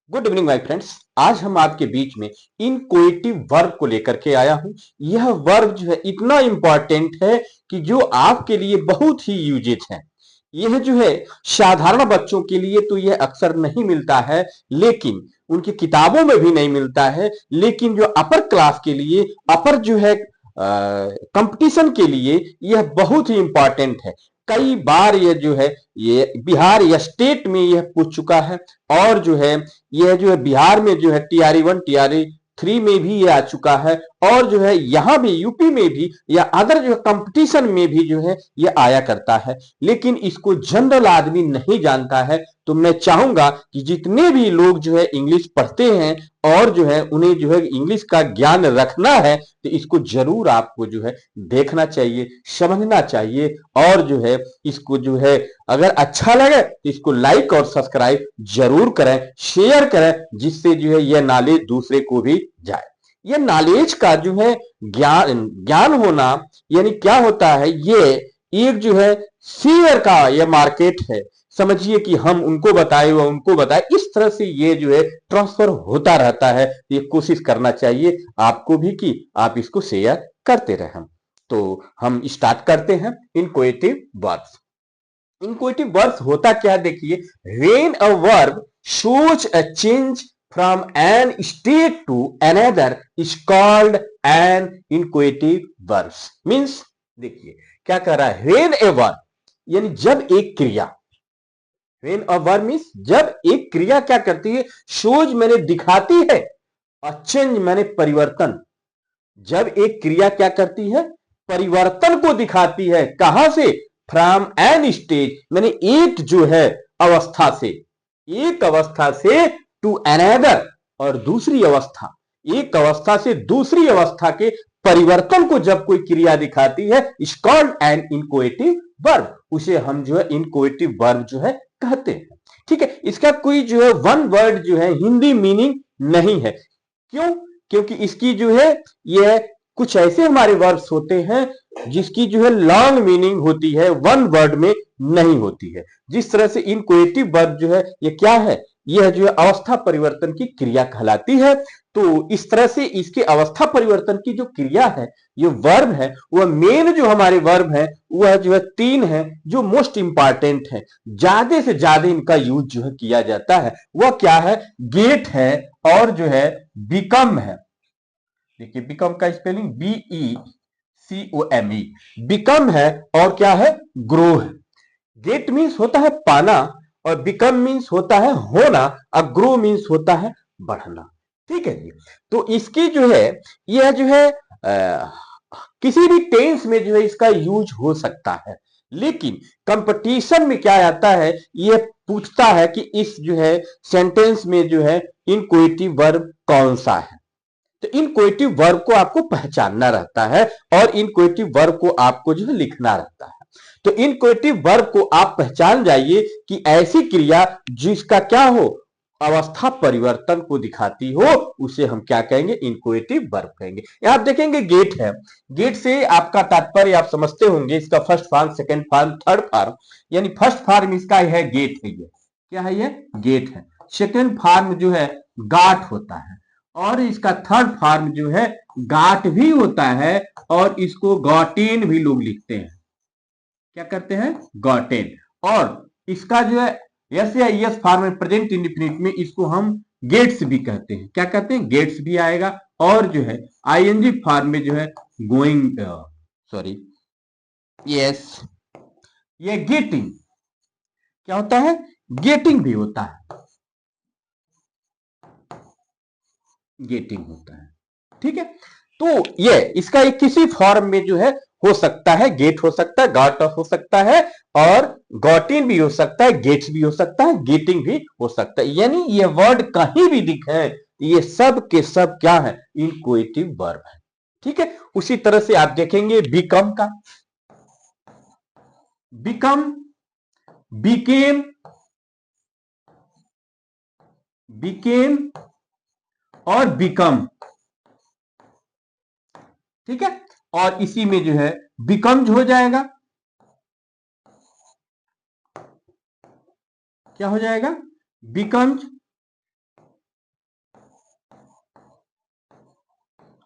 Good evening my friends. आज हम आपके बीच में इनक्वेटिव वर्ब को लेकर के आया हूं। यह वर्ब जो है इतना इंपॉर्टेंट है कि जो आपके लिए बहुत ही यूजेज है। यह जो है साधारण बच्चों के लिए तो यह अक्सर नहीं मिलता है, लेकिन उनकी किताबों में भी नहीं मिलता है। लेकिन जो अपर क्लास के लिए, अपर जो है कंपटीशन के लिए यह बहुत ही इंपॉर्टेंट है। कई बार यह जो है ये बिहार या स्टेट में यह पूछ चुका है, और जो है यह जो है बिहार में जो है टीआरई 1 टीआरई 3 में भी ये आ चुका है, और जो है यहां भी यूपी में भी या अदर जो कंपटीशन में भी जो है ये आया करता है। लेकिन इसको जनरल आदमी नहीं जानता है। तो मैं चाहूंगा कि जितने भी लोग जो है इंग्लिश पढ़ते हैं और जो है उन्हें जो है इंग्लिश का ज्ञान रखना है, तो इसको जरूर आपको जो है देखना चाहिए, समझना चाहिए। और जो है इसको जो है अगर अच्छा लगे तो इसको लाइक और सब्सक्राइब जरूर करें, शेयर करें, जिससे जो है यह नॉलेज दूसरे को भी जाए। यह नॉलेज का जो है ज्ञान ज्ञान होना यानी क्या होता है, ये एक जो है शेयर का यह मार्केट है। समझिए कि हम उनको बताए व उनको बताए, इस तरह से ये जो है ट्रांसफर होता रहता है। ये कोशिश करना चाहिए आपको भी कि आप इसको शेयर करते रहें। तो हम स्टार्ट करते हैं इनक्वेटिव वर्ब्स। इनक्वेटिव वर्ब्स होता क्या है, देखिए। When a verb shows a change from an state to another is called an inquisitive verbs। Means देखिए क्या कह रहा है, व्हेन ए वर्ब यानी जब एक क्रिया, व्हेन अ वर्ब मीन्स जब एक क्रिया क्या करती है, शोज मैंने दिखाती है, और चेंज मैंने परिवर्तन। जब एक क्रिया क्या करती है, परिवर्तन को दिखाती है। कहां से? फ्रॉम एन स्टेज, मैंने एक जो है अवस्था से, एक अवस्था से टू अनदर, और दूसरी अवस्था, एक अवस्था से दूसरी अवस्था के परिवर्तन को जब कोई क्रिया दिखाती है, इज कॉल्ड एन इनक्वेटिव वर्ब। उसे हम जो है इनक्वेटिव वर्ब जो है कहते हैं। ठीक है, इसका कोई जो है वन वर्ड जो है हिंदी मीनिंग नहीं है। क्यों? क्योंकि इसकी जो है यह कुछ ऐसे हमारे वर्ब्स होते हैं जिसकी जो है लॉन्ग मीनिंग होती है, वन वर्ड में नहीं होती है। जिस तरह से इनक्वेटिव वर्ब जो है ये क्या है, यह जो है अवस्था परिवर्तन की क्रिया कहलाती है। तो इस तरह से इसके अवस्था परिवर्तन की जो क्रिया है, ये वर्ब है, वह मेन जो हमारे वर्ब है वह जो है 3 है, जो मोस्ट इंपॉर्टेंट है। ज्यादा से ज्यादा इनका यूज जो है किया जाता है। वह क्या है? गेट है, और जो है बिकम है। देखिए बिकम का स्पेलिंग BECOME, बिकम है, और क्या है? ग्रो है। गेट मीन्स होता है पाना, और बिकम मीन्स होता है होना, और ग्रो मीन्स होता है बढ़ना। ठीक है जी। तो इसकी जो है यह जो है किसी भी टेंस में जो है इसका यूज हो सकता है। लेकिन कंपटीशन में क्या आता है, यह पूछता है कि इस जो है सेंटेंस में जो है इनक्वेटिव वर्ब कौन सा है। तो इनक्वेटिव वर्ब को आपको पहचानना रहता है, और इनक्वेटिव वर्ब को आपको जो है लिखना रहता है। तो इनक्वेटिव वर्ब को आप पहचान जाइए कि ऐसी क्रिया जिसका क्या हो, अवस्था परिवर्तन को दिखाती हो, उसे हम क्या कहेंगे? इनक्वेटिव वर्ब कहेंगे। यहां आप देखेंगे गेट है। गेट से आपका तात्पर्य आप समझते होंगे, इसका first form, second form, third form. यानी फर्स्ट फॉर्म इसका है गेट है, ये क्या है? ये गेट है। सेकंड फॉर्म जो है गाट होता है, और इसका थर्ड फॉर्म जो है गाट भी होता है, और इसको गॉटेन भी लोग लिखते हैं। क्या करते हैं? गॉटेन। और इसका जो है यस या यस फॉर्म में, प्रेजेंट इंडिफिनिट में, इसको हम गेट्स भी कहते हैं। क्या कहते हैं? गेट्स भी आएगा। और जो है आईएनजी फॉर्म में जो है गोइंग, सॉरी, यस, ये गेटिंग क्या होता है? गेटिंग भी होता है, गेटिंग होता है। ठीक है, तो ये इसका एक किसी फॉर्म में जो है हो सकता है, गेट हो सकता है, गॉट हो सकता है, और गॉटिन भी हो सकता है, गेट्स भी हो सकता है, गेटिंग भी हो सकता है। यानी ये वर्ड कहीं भी दिखे, ये सब के सब क्या है? इनक्वेटिव वर्ब है। ठीक है, उसी तरह से आप देखेंगे बिकम का, बिकम, बिकेम, बिकेम, और बिकम। ठीक है, और इसी में जो है बिकम्स हो जाएगा। क्या हो जाएगा? बिकम्स,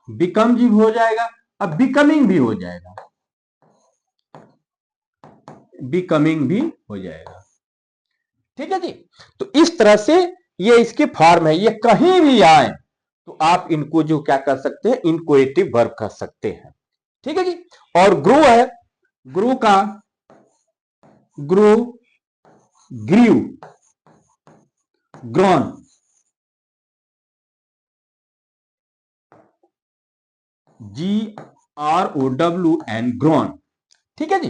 बिकम भी हो जाएगा, अब बिकमिंग भी हो जाएगा, बिकमिंग भी हो जाएगा। ठीक है जी। तो इस तरह से ये इसके फॉर्म है, ये कहीं भी आए तो आप इनको जो क्या कर सकते हैं, इनक्वेटिव वर्ब कर सकते हैं। ठीक है जी। और ग्रो है, ग्रो का grow, grew, grown, GROWN, grown. ठीक है जी।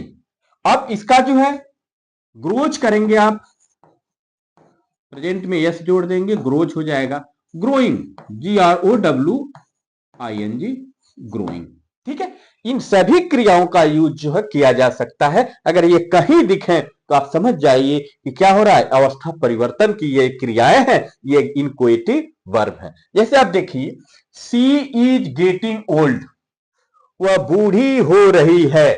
अब इसका जो है ग्रोज करेंगे आप, प्रेजेंट में यस जोड़ देंगे, ग्रोज हो जाएगा, ग्रोइंग, GROWING, ग्रोइंग। ठीक है। इन सभी क्रियाओं का यूज जो है किया जा सकता है। अगर ये कहीं दिखें तो आप समझ जाइए कि क्या हो रहा है, अवस्था परिवर्तन की ये क्रियाएं हैं, ये इनक्वेटिव वर्ब है। जैसे आप देखिए, सी इज गेटिंग ओल्ड, वह बूढ़ी हो रही है।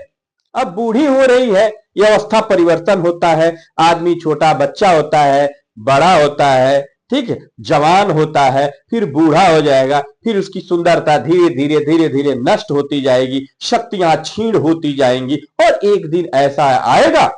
अब बूढ़ी हो रही है, यह अवस्था परिवर्तन होता है। आदमी छोटा बच्चा होता है, बड़ा होता है, ठीक है, जवान होता है, फिर बूढ़ा हो जाएगा, फिर उसकी सुंदरता धीरे धीरे धीरे धीरे नष्ट होती जाएगी, शक्तियां क्षीण होती जाएंगी, और एक दिन ऐसा आएगा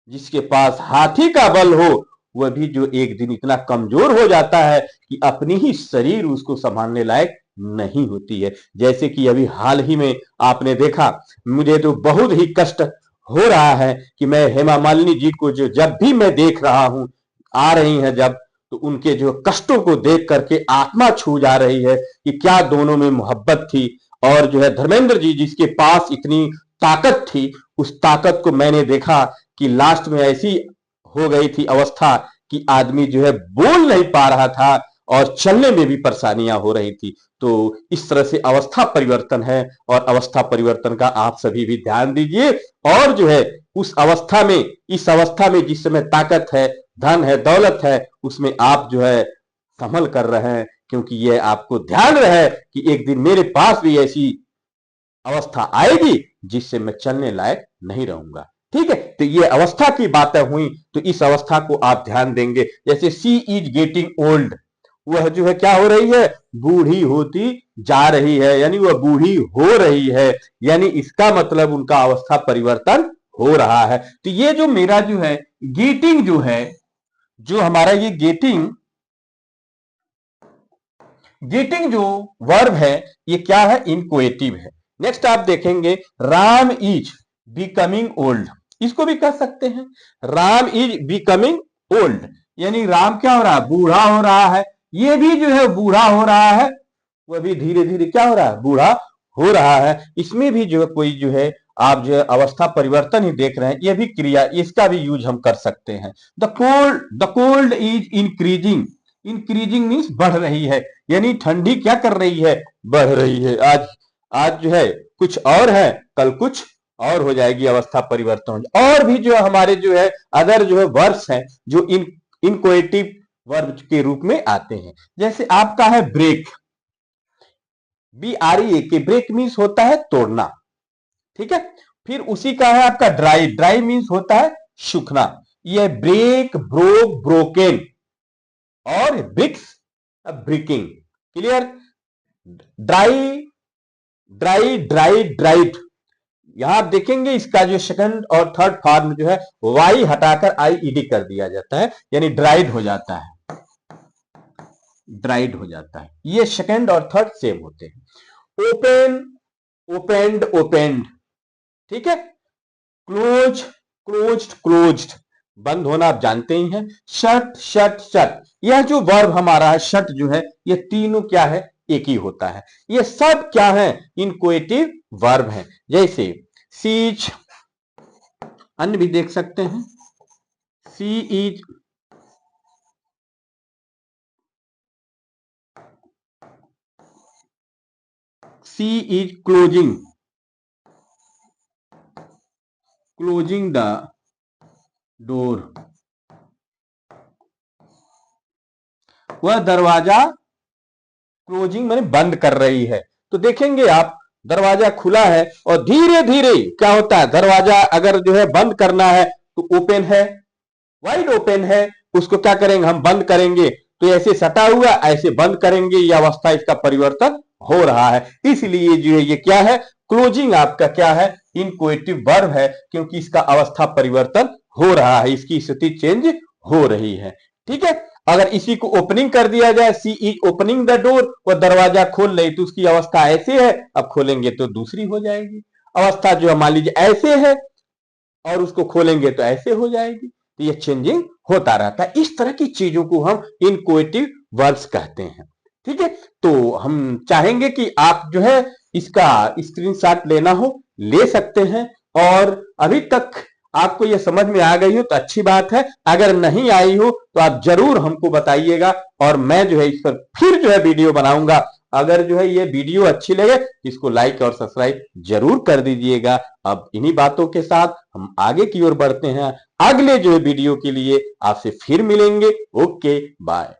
जिसके पास हाथी का बल हो, वह भी जो एक दिन इतना कमजोर हो जाता है कि अपनी ही शरीर उसको संभालने लायक नहीं होती है। जैसे कि अभी हाल ही में आपने देखा, मुझे तो बहुत ही कष्ट हो रहा है कि मैं हेमा मालिनी जी को जो जब भी मैं देख रहा हूं, आ रही हैं जब, तो उनके जो कष्टों को देख करके आत्मा छू जा रही है कि क्या दोनों में मोहब्बत थी। और जो है धर्मेंद्र जी जिसके पास इतनी ताकत थी, उस ताकत को मैंने देखा कि लास्ट में ऐसी हो गई थी अवस्था कि आदमी जो है बोल नहीं पा रहा था और चलने में भी परेशानियां हो रही थी। तो इस तरह से अवस्था परिवर्तन है, और अवस्था परिवर्तन का आप सभी भी ध्यान दीजिए। और जो है उस अवस्था में, इस अवस्था में जिस समय ताकत है, धन है, दौलत है, उसमें आप जो है संभल कर रहे हैं, क्योंकि ये आपको ध्यान रहे कि एक दिन मेरे पास भी ऐसी अवस्था आएगी जिससे मैं चलने लायक नहीं रहूंगा। ठीक है। तो ये अवस्था की बातें हुई, तो इस अवस्था को आप ध्यान देंगे। जैसे सी इज गेटिंग ओल्ड, वह जो है क्या हो रही है, बूढ़ी होती जा रही है, यानी वह बूढ़ी हो रही है, यानी इसका मतलब उनका अवस्था परिवर्तन हो रहा है। तो ये जो मेरा जो है गेटिंग जो है, जो हमारा ये गेटिंग गेटिंग जो वर्ब है, ये क्या है, इनक्वेटिव है। नेक्स्ट आप देखेंगे, राम इज बिकमिंग ओल्ड, इसको भी कह सकते हैं, राम इज बिकमिंग ओल्ड, यानी राम क्या हो रहा है, बूढ़ा हो रहा है। ये भी जो है बूढ़ा हो रहा है, वह भी धीरे धीरे क्या हो रहा है, बूढ़ा हो रहा है। इसमें भी जो है कोई जो है, आप जो है अवस्था परिवर्तन ही देख रहे हैं, ये भी क्रिया, इसका भी यूज हम कर सकते हैं। The cold is increasing, increasing means बढ़ रही है, यानी ठंडी क्या कर रही है, बढ़ रही है। आज आज जो है कुछ और है, कल कुछ और हो जाएगी, अवस्था परिवर्तन हो जाए। और भी जो हमारे जो है अदर जो है वर्ब्स हैं, जो इनक्वेटिव वर्ब के रूप में आते हैं। जैसे आपका है ब्रेक, BREA के, ब्रेक मीन्स होता है तोड़ना। ठीक है। फिर उसी का है आपका ड्राई, ड्राई मीन्स होता है सूखना। ये ब्रेक, ब्रोक, ब्रोकेन, और breaks, breaking. Clear. Dry, dry, dry, dried. यहां आप देखेंगे इसका जो सेकंड और थर्ड फॉर्म जो है, वाई हटाकर IED कर दिया जाता है, यानी ड्राइड हो जाता है, ड्राइड हो जाता है। ये सेकंड और थर्ड सेम होते हैं। Open, opened, opened. ठीक है। क्लोज, क्लोज्ड, क्लोज्ड, बंद होना आप जानते ही हैं। Shut, shut, shut. यह जो वर्ब हमारा है शट जो है, ये तीनों क्या है, एक ही होता है। ये सब क्या है, इनक्वेटिव वर्ब है। जैसे सीज, अन्य भी देख सकते हैं, she is, she is closing, closing the door, वह दरवाजा क्लोजिंग मैंने बंद कर रही है। तो देखेंगे आप, दरवाजा खुला है और धीरे धीरे क्या होता है, दरवाजा अगर जो है बंद करना है तो ओपन है, वाइड ओपन है, उसको क्या करेंगे, हम बंद करेंगे। तो ऐसे सटा हुआ ऐसे बंद करेंगे, यह अवस्था इसका परिवर्तन हो रहा है, इसलिए जो है ये क्या है, क्लोजिंग आपका क्या है, इनक्वेटिव वर्ब है, क्योंकि इसका अवस्था परिवर्तन हो रहा है, इसकी स्थिति चेंज हो रही है। ठीक है, अगर इसी को ओपनिंग कर दिया जाए, सी इज ओपनिंग द डोर, वो दरवाजा खोल रही, तो उसकी अवस्था ऐसे है, अब खोलेंगे तो दूसरी हो जाएगी। अवस्था जो है मान लीजिए ऐसे है और उसको खोलेंगे तो ऐसे हो जाएगी, तो ये चेंजिंग होता रहता है। इस तरह की चीजों को हम इनक्वेटिव वर्ब्स कहते हैं। ठीक है, तो हम चाहेंगे कि आप जो है इसका स्क्रीनशॉट लेना हो ले सकते हैं, और अभी तक आपको ये समझ में आ गई हो तो अच्छी बात है, अगर नहीं आई हो तो आप जरूर हमको बताइएगा, और मैं जो है इस पर फिर जो है वीडियो बनाऊंगा। अगर जो है ये वीडियो अच्छी लगे, इसको लाइक और सब्सक्राइब जरूर कर दीजिएगा। अब इन्हीं बातों के साथ हम आगे की ओर बढ़ते हैं, अगले जो है वीडियो के लिए आपसे फिर मिलेंगे। Okay, bye.